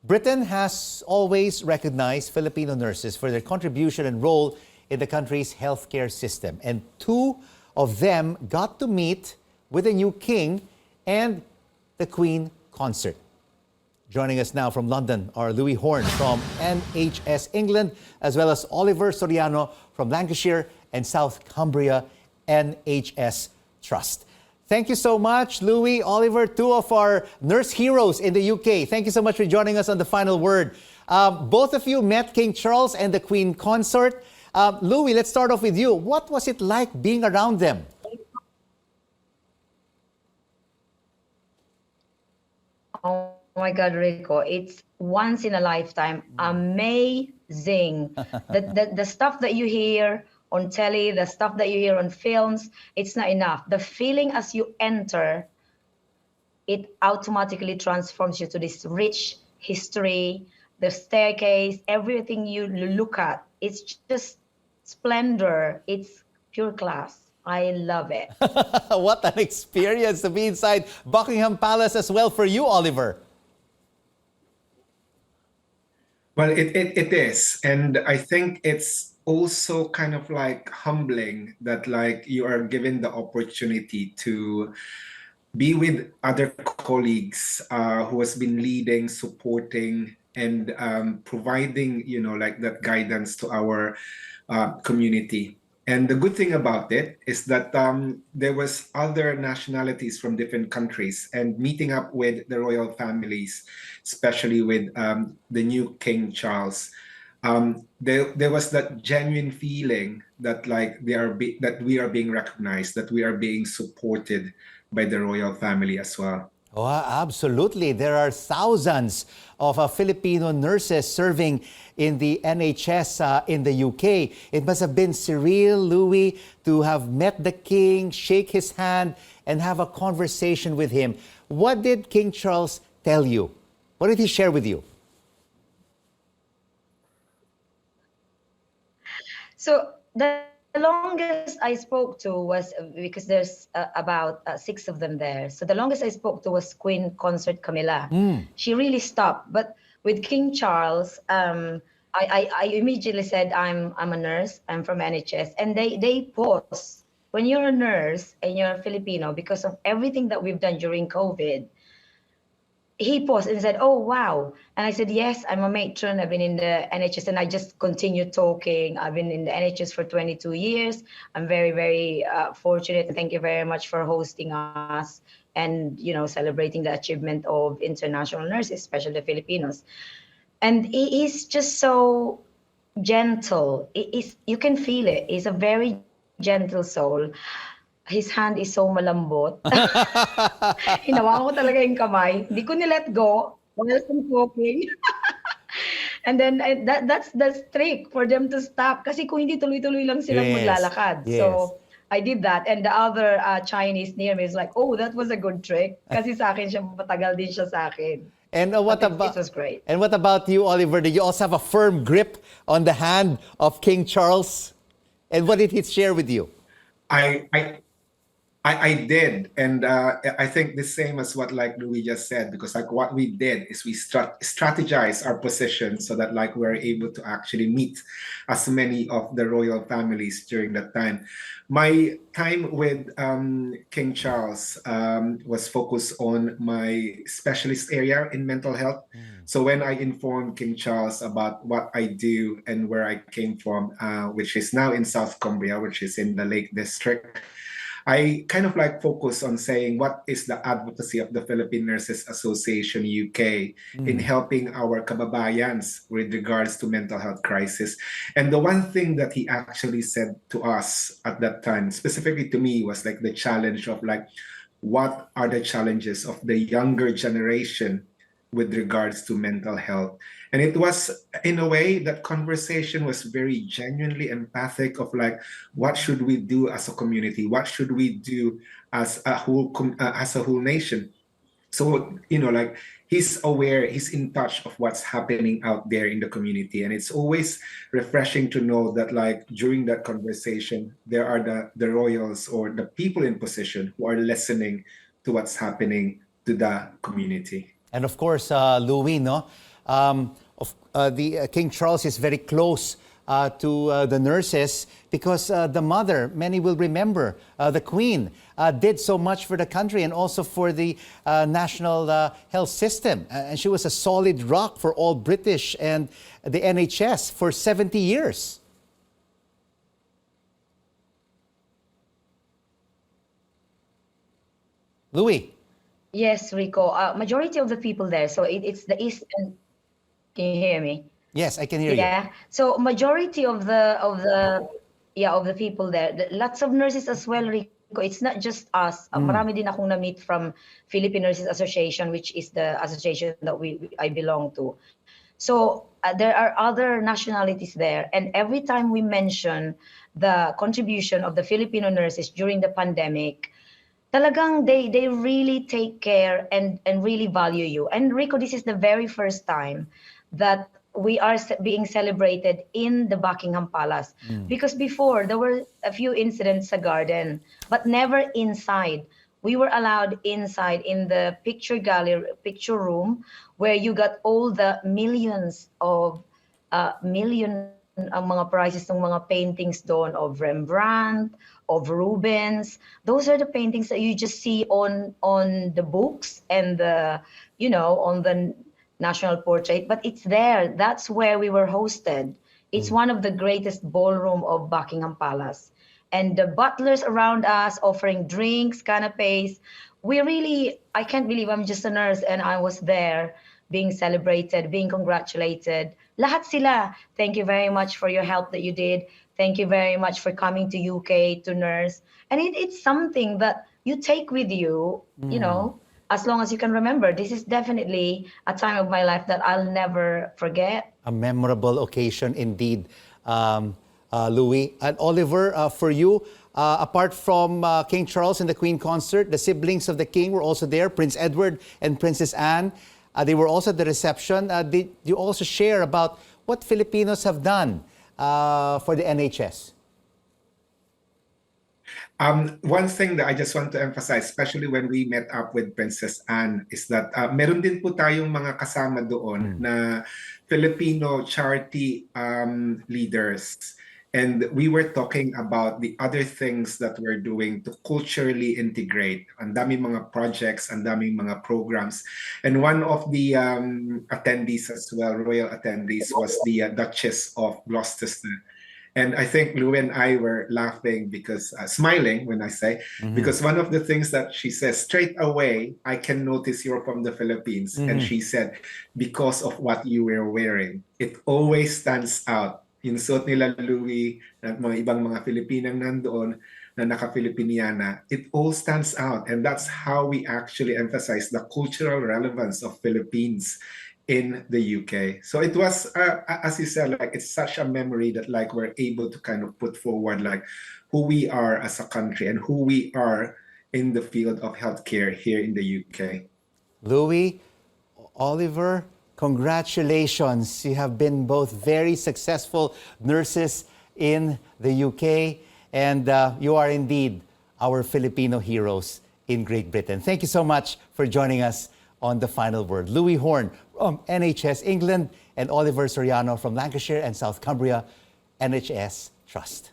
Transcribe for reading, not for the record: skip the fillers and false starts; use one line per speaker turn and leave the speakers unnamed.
Britain has always recognized Filipino nurses for their contribution and role in the country's healthcare system. And two of them got to meet with the new king and the Queen consort. Joining us now from London are Louie Horne from NHS England, as well as Oliver Soriano from Lancashire and South Cumbria NHS Trust. Thank you so much, Louie, Oliver, two of our nurse heroes in the UK. Thank you so much for joining us on The Final Word. Both of you met King Charles and the Queen consort. Louie, let's start off with you. What was it like being around them?
Oh my God, Rico, it's once in a lifetime. Amazing. The stuff that you hear on telly, the stuff that you hear on films, it's not enough. The feeling as you enter, it automatically transforms you to this rich history, the staircase, everything you look at. It's just splendor. It's pure class. I love it.
What an experience to be inside Buckingham Palace as well for you, Oliver.
Well, it is. And I think it's also kind of like humbling that like you are given the opportunity to be with other colleagues who has been leading, supporting, and providing, you know, like that guidance to our community. And the good thing about it is that there was other nationalities from different countries, and meeting up with the royal families, especially with the new King Charles, there was that genuine feeling that like that we are being recognized, that we are being supported by the royal family as well.
Oh, absolutely. There are thousands of Filipino nurses serving in the NHS in the UK. It must have been surreal, Louie, to have met the king, shake his hand, and have a conversation with him. What did King Charles tell you? What did he share with you?
So the longest I spoke to was, because there's about 6 of them there. So the longest I spoke to was Queen Consort Camilla. She really stopped. But with King Charles, I immediately said, I'm a nurse, I'm from NHS. And they pause. When you're a nurse and you're a Filipino, because of everything that we've done during COVID, he paused and said, oh, wow. And I said, yes, I'm a matron. I've been in the NHS, and I just continued talking. I've been in the NHS for 22 years. I'm very, very fortunate. Thank you very much for hosting us and, you know, celebrating the achievement of international nurses, especially the Filipinos. And he is just so gentle. You can feel it. He's a very gentle soul. His hand is so malambot. Hinawakan ko talaga yung kamay. Hindi ko ni-let go while I'm talking. And then that's the trick for them to stop. Kasi kung hindi, tuloy-tuloy lang silang maglalakad.
Yes.
So I did that. And the other Chinese near me is like, oh, that was a good trick. Kasi sa akin siya, matagal din siya sa akin.
And what about,
it was great.
And what about you, Oliver? Did you also have a firm grip on the hand of King Charles? And what did he share with you?
I did, and I think the same as what like Louis just said, because like what we did is we strategize our position so that like we're able to actually meet as many of the royal families during that time. My time with King Charles was focused on my specialist area in mental health. So when I informed King Charles about what I do and where I came from, which is now in South Cumbria, which is in the Lake District, I kind of like focus on saying what is the advocacy of the Philippine Nurses Association UK in helping our kababayans with regards to mental health crisis. And the one thing that he actually said to us at that time, specifically to me, was like the challenge of like, what are the challenges of the younger generation with regards to mental health? And it was, in a way, that conversation was very genuinely empathic of like, what should we do as a community? What should we do as a whole nation? So, you know, like he's aware, he's in touch of what's happening out there in the community. And it's always refreshing to know that like during that conversation, there are the royals or the people in position who are listening to what's happening to the community.
And of course, Louie, no? King Charles is very close to the nurses because the mother, many will remember, the Queen, did so much for the country and also for the national health system. And she was a solid rock for all British and the NHS for 70 years. Louie.
Yes, Rico. Majority of the people there. So it's the East. And can you hear me?
Yes, I can hear you.
Yeah. So majority of the people there. Lots of nurses as well, Rico. It's not just us. Marami din akong na-meet from Philippine Nurses Association, which is the association that I belong to. So there are other nationalities there, and every time we mention the contribution of the Filipino nurses during the pandemic, talagang they really take care and really value you. And Rico, this is the very first time that we are being celebrated in the Buckingham Palace. Because before there were a few incidents sa garden, but never inside. We were allowed inside in the picture gallery, picture room, where you got all the millions of ang mga prizes ng mga paintings doon of Rembrandt, of Rubens. Those are the paintings that you just see on the books and on the national portrait, but it's there. That's where we were hosted. It's one of the greatest ballroom of Buckingham Palace. And the butlers around us offering drinks, canapes. I can't believe I'm just a nurse and I was there being celebrated, being congratulated. Lahat sila, thank you very much for your help that you did. Thank you very much for coming to UK to nurse. And it's something that you take with you, as long as you can remember. This is definitely a time of my life that I'll never forget.
A memorable occasion indeed, Louie. And Oliver, for you, apart from King Charles and the Queen consort, the siblings of the King were also there, Prince Edward and Princess Anne. They were also at the reception. Did you also share about what Filipinos have done for the NHS?
One thing that I just want to emphasize, especially when we met up with Princess Anne, is that meron din po tayong mga kasama doon na Filipino charity leaders. And we were talking about the other things that we're doing to culturally integrate. Ang daming mga projects, ang daming mga programs. And one of the attendees as well, royal attendees, was the Duchess of Gloucester. And I think Lou and I were laughing because, smiling when I say, because one of the things that she says straight away, I can notice you're from the Philippines. And she said, because of what you were wearing, it always stands out. Yung suot nila Louie, at mga ibang mga Filipinang nandoon na naka-Filipiniana, it all stands out. And that's how we actually emphasize the cultural relevance of Philippines in the UK. So it was, as you said, like it's such a memory that like we're able to kind of put forward like who we are as a country and who we are in the field of healthcare here in the UK.
Louie, Oliver, congratulations. You have been both very successful nurses in the UK, and you are indeed our Filipino heroes in Great Britain. Thank you so much for joining us on The Final Word. Louie Horne from NHS England and Oliver Soriano from Lancashire and South Cumbria NHS Trust.